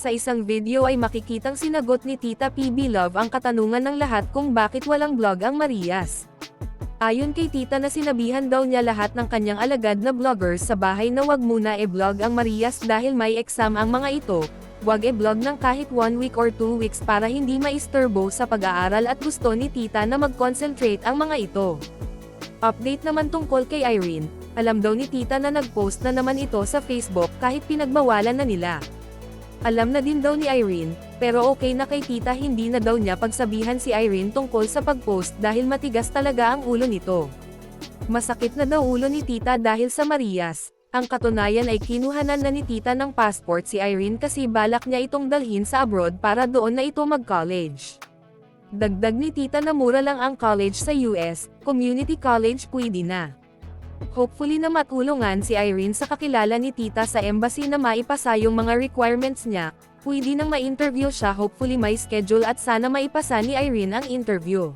Sa isang video ay makikitang sinagot ni Tita PB Love ang katanungan ng lahat kung bakit walang vlog ang Marias. Ayon kay Tita na sinabihan daw niya lahat ng kanyang alagad na vloggers sa bahay na wag muna e-vlog ang Marias dahil may exam ang mga ito, wag e-vlog ng kahit 1 week or 2 weeks para hindi maisturbo sa pag-aaral at gusto ni Tita na mag-concentrate ang mga ito. Update naman tungkol kay Irene, alam daw ni Tita na nag-post na naman ito sa Facebook kahit pinagbawalan na nila. Alam na din daw ni Irene, pero okay na kay Tita hindi na daw niya pagsabihan si Irene tungkol sa pag-post dahil matigas talaga ang ulo nito. Masakit na daw ulo ni Tita dahil sa Marias. Ang katunayan ay kinuhanan na ni Tita ng passport si Irene kasi balak niya itong dalhin sa abroad para doon na ito mag-college. Dagdag ni Tita na mura lang ang college sa US, community college pwede na. Hopefully na matulungan si Irene sa kakilala ni Tita sa embassy na maipasa yung mga requirements niya, pwede nang ma-interview siya, hopefully may schedule at sana maipasa ni Irene ang interview.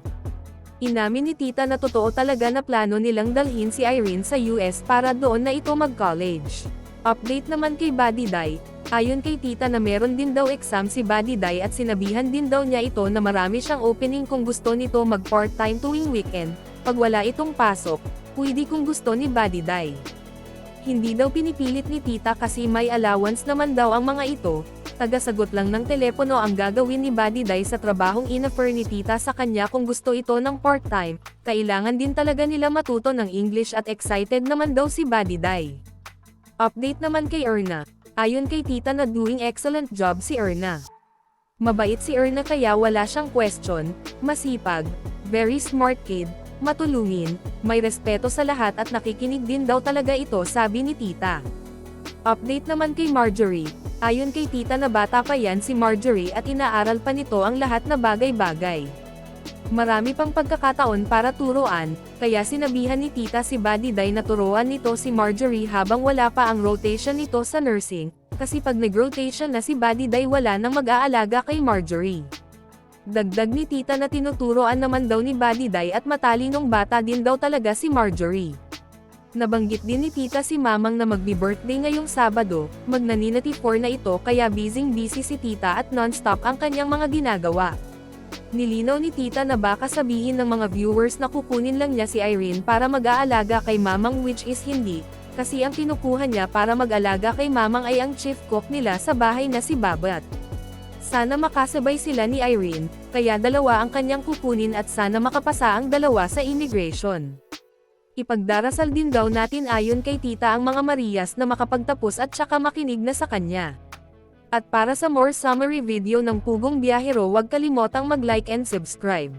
Inamin ni Tita na totoo talaga na plano nilang dalhin si Irene sa US para doon na ito mag-college. Update naman kay Buddy Day, ayon kay Tita na meron din daw exam si Buddy Day at sinabihan din daw niya ito na marami siyang opening kung gusto nito mag-part-time tuwing weekend, pag wala itong pasok, pwede kung gusto ni Buddy Day. Hindi daw pinipilit ni Tita kasi may allowance naman daw ang mga ito, taga-sagot lang ng telepono ang gagawin ni Buddy Day sa trabahong in-offer ni Tita sa kanya kung gusto ito ng part-time, kailangan din talaga nila matuto ng English at excited naman daw si Buddy Day. Update naman kay Erna, ayon kay Tita na doing excellent job si Erna. Mabait si Erna kaya wala siyang question, masipag, very smart kid, matulungin, may respeto sa lahat at nakikinig din daw talaga ito, sabi ni Tita. Update naman kay Marjorie, ayon kay Tita na bata pa yan si Marjorie at inaaral pa nito ang lahat na bagay-bagay. Marami pang pagkakataon para turuan, kaya sinabihan ni Tita si Buddy Day na turuan nito si Marjorie habang wala pa ang rotation nito sa nursing, kasi pag nag-rotation na si Buddy Day wala nang mag-aalaga kay Marjorie. Dagdag ni Tita na tinuturoan naman daw ni Buddy Day at matalinong bata din daw talaga si Marjorie. Nabanggit din ni Tita si Mamang na magbi-birthday ngayong Sabado, magnaninati 4 na ito kaya busy si Tita at non-stop ang kanyang mga ginagawa. Nilinaw ni Tita na baka sabihin ng mga viewers na kukunin lang niya si Irene para mag-aalaga kay Mamang, which is hindi, kasi ang kinukuha niya para mag-alaga kay Mamang ay ang chief cook nila sa bahay na si Babat. Sana makasabay sila ni Irene, kaya dalawa ang kanyang kukunin at sana makapasa ang dalawa sa immigration. Ipagdarasal din daw natin ayon kay Tita ang mga Marias na makapagtapos at saka makinig na sa kanya. At para sa more summary video ng Pugong Biyahero, huwag kalimotang mag-like and subscribe.